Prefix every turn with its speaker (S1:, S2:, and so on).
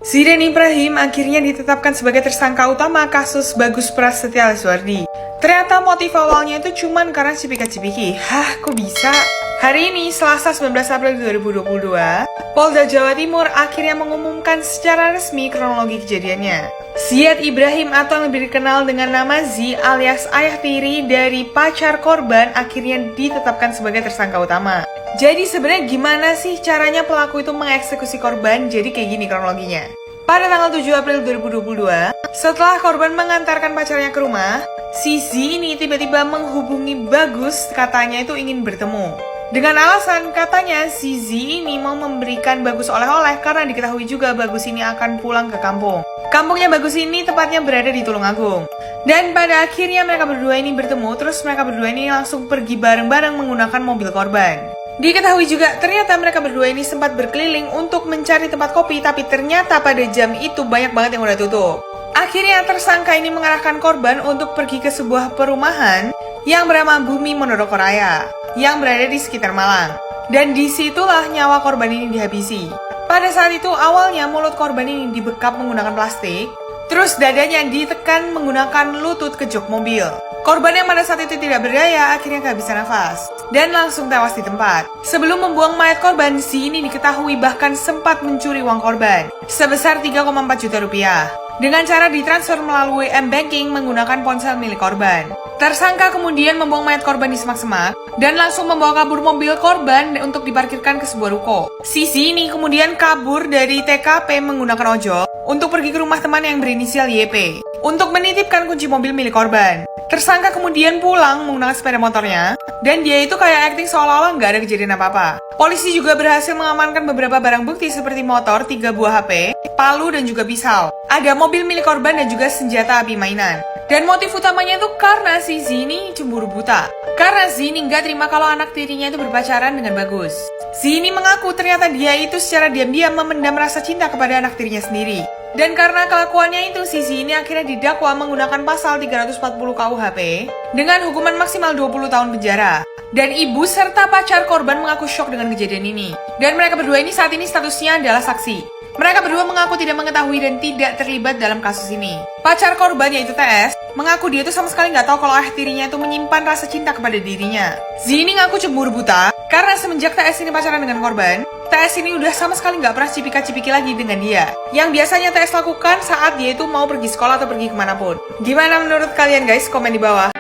S1: Zidan Ibrahim akhirnya ditetapkan sebagai tersangka utama kasus Bagus Prasetya Lisuardi. Ternyata motif awalnya itu cuman karena cipika-cipiki. Hah, kok bisa? Hari ini, Selasa 19 April 2022, Polda Jawa Timur akhirnya mengumumkan secara resmi kronologi kejadiannya. Zidan Ibrahim atau yang lebih dikenal dengan nama Z alias ayah tiri dari pacar korban akhirnya ditetapkan sebagai tersangka utama. Jadi sebenarnya gimana sih caranya pelaku itu mengeksekusi korban? Jadi kayak gini kronologinya. Pada tanggal 7 April 2022, setelah korban mengantarkan pacarnya ke rumah, si Z ini tiba-tiba menghubungi Bagus, katanya itu ingin bertemu. Dengan alasan katanya si Z ini mau memberikan Bagus oleh-oleh karena diketahui juga Bagus ini akan pulang ke kampung. Kampungnya Bagus ini tepatnya berada di Tulungagung. Dan pada akhirnya mereka berdua ini bertemu, terus mereka berdua ini langsung pergi bareng-bareng menggunakan mobil korban. Diketahui juga ternyata mereka berdua ini sempat berkeliling untuk mencari tempat kopi, tapi ternyata pada jam itu banyak banget yang udah tutup. Akhirnya tersangka ini mengarahkan korban untuk pergi ke sebuah perumahan yang bernama Bumi Monodoko Raya yang berada di sekitar Malang. Dan disitulah nyawa korban ini dihabisi. Pada saat itu awalnya mulut korban ini dibekap menggunakan plastik, terus dadanya ditekan menggunakan lutut ke jok mobil. Korban yang pada saat itu tidak berdaya akhirnya kehabisan nafas dan langsung tewas di tempat. Sebelum membuang mayat korban, si ini diketahui bahkan sempat mencuri uang korban sebesar 3,4 juta rupiah dengan cara ditransfer melalui M-Banking menggunakan ponsel milik korban. Tersangka kemudian membuang mayat korban di semak-semak dan langsung membawa kabur mobil korban untuk diparkirkan ke sebuah ruko. Si ini kemudian kabur dari TKP menggunakan ojol untuk pergi ke rumah teman yang berinisial YP untuk menitipkan kunci mobil milik korban. Tersangka kemudian pulang menggunakan sepeda motornya dan dia itu kayak acting seolah-olah nggak ada kejadian apa-apa. Polisi juga berhasil mengamankan beberapa barang bukti seperti motor, 3 buah HP, palu dan juga pisau. Ada mobil milik korban dan juga senjata api mainan. Dan motif utamanya itu karena si Zini cemburu buta. Karena Zini nggak terima kalau anak tirinya itu berpacaran dengan Bagus. Zini mengaku ternyata dia itu secara diam-diam memendam rasa cinta kepada anak tirinya sendiri. Dan karena kelakuannya itu, si Zini akhirnya didakwa menggunakan pasal 340 KUHP dengan hukuman maksimal 20 tahun penjara. Dan ibu serta pacar korban mengaku syok dengan kejadian ini. Dan mereka berdua ini saat ini statusnya adalah saksi. Mereka berdua mengaku tidak mengetahui dan tidak terlibat dalam kasus ini. Pacar korban yaitu TS mengaku dia itu sama sekali nggak tahu kalau ayah tirinya itu menyimpan rasa cinta kepada dirinya. Zini ngaku cemburu buta karena semenjak TS ini pacaran dengan korban, TS ini udah sama sekali nggak pernah cipika-cipiki lagi dengan dia. Yang biasanya TS lakukan saat dia itu mau pergi sekolah atau pergi kemanapun. Gimana menurut kalian guys? Komen di bawah.